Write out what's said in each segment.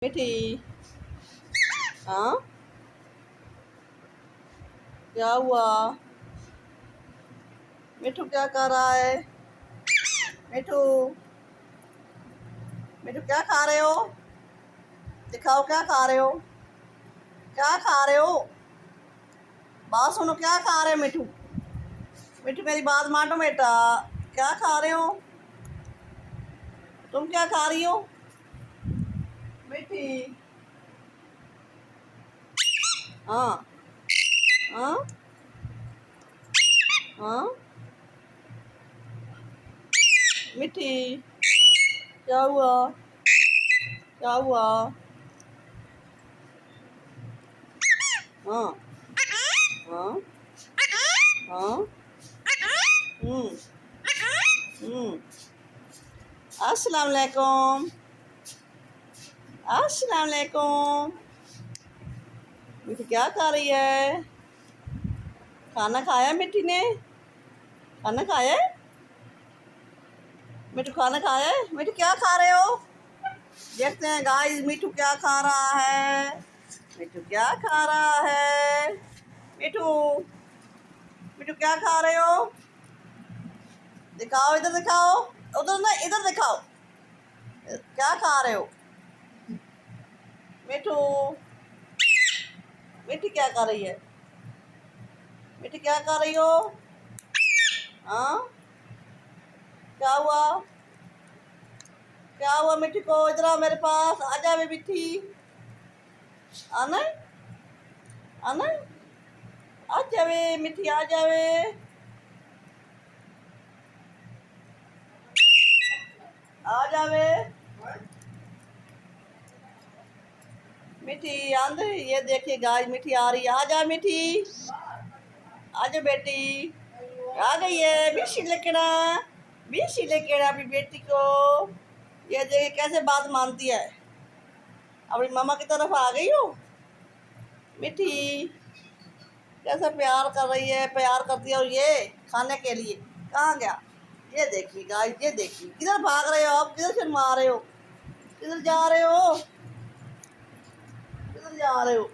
मिठी। हाँ, क्या हुआ? मिठू क्या कर रहा है? मिठू, मिठू क्या खा रहे हो? दिखाओ क्या खा रहे हो? क्या खा रहे हो? बात सुनो, क्या खा रहे हो मिठू? मिठू मेरी बात मानो बेटा। क्या खा रहे हो? तुम क्या खा रही हो? मिठी। हाँ। हाँ। हाँ। मिठी, क्या हुआ? क्या हुआ? हाँ। हाँ। हाँ। हम्म। हम्म। अस्सलाम वालेकुम। अस्सलाम वालेकुम। मिठी क्या खा रही है? खाना खाया मिठी ने? खाना खाया है? मिठू खाना खाया है? मिठू क्या खा रहे हो? देखते हैं गाइस, मिठू क्या खा रहा है? मिठू क्या खा रहा है? मिठू, मिठू क्या खा रहे हो? दिखाओ, इधर दिखाओ। उधर ना, इधर दिखाओ। क्या खा रहे हो? मिठू, मिठी क्या कर रही है? मिठी क्या कर रही हो? हाँ, क्या हुआ? क्या हुआ मिठी को? इधर आओ मेरे पास, आ जावे मिठी। आना है? आना है? आ जावे मिठी, आ जावे। आ जावे मिठी। आंदे, ये देखिए गाइस, मिठी आ रही है। आ जा मिठी, आ जा बेटी। आ गई है बीसी लेकेड़ा। बीसी लेकेड़ा अपनी बेटी को। ये देखिए कैसे बात मानती है। अपनी मामा की तरफ आ गई हो मिठी। कैसा प्यार कर रही है, प्यार करती है। और ये खाने के लिए कहाँ गया? ये देखिए गाइस, ये देखिए। किधर भाग रहे हो आप? किधर शर्मा रहे हो? किधर जा रहे हो? किधर जा रहे हो?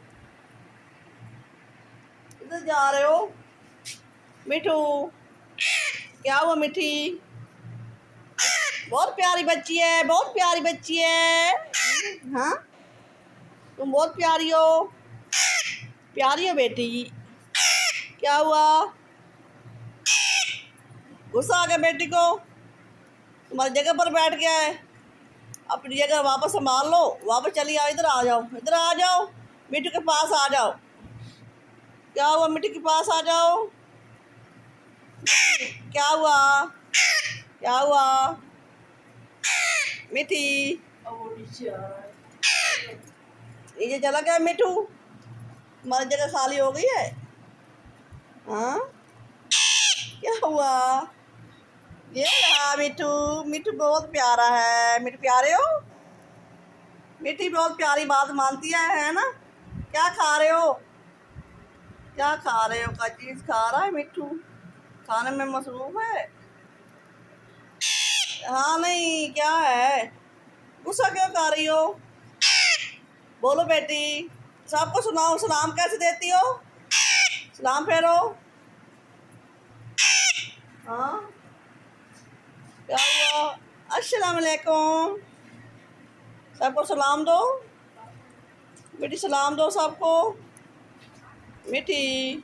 किधर जा रहे हो? मिठू, क्या हुआ मिठी? बहुत प्यारी बच्ची है, बहुत प्यारी बच्ची है। हाँ, तुम बहुत प्यारी हो। प्यारी हो बेटी। क्या हुआ? गुस्सा आ गया बेटी को? तुम्हारी जगह पर बैठ गया है। अपनी जगह वापस संभाल लो। वापस चली आओ, इधर आ जाओ, इधर आ जाओ। मिट्टू के पास आ जाओ। क्या हुआ? मिट्टू के पास आ जाओ। क्या हुआ? क्या हुआ? मिठी, नीचे चला गया मिठू? तुम्हारी जगह खाली हो गई है? हाँ, क्या हुआ? ये रहा मिठू। मिठू बहुत प्यारा है। मिठू प्यारे हो? मिठी बहुत प्यारी बात मानती है ना? क्या खा रहे हो? क्या खा रहे हो? का चीज खा रहा है मिठू? खाने में मसरूफ है। हाँ, नहीं क्या है? गुस्सा क्यों कर रही हो? बोलो बेटी। सबको सुनाओ, सलाम कैसे देती हो? सलाम फेरो। हाँ, क्या हुआ? अस्सलाम वालेकुम। सबको सलाम दो बेटी, सलाम दो सबको। मिठी।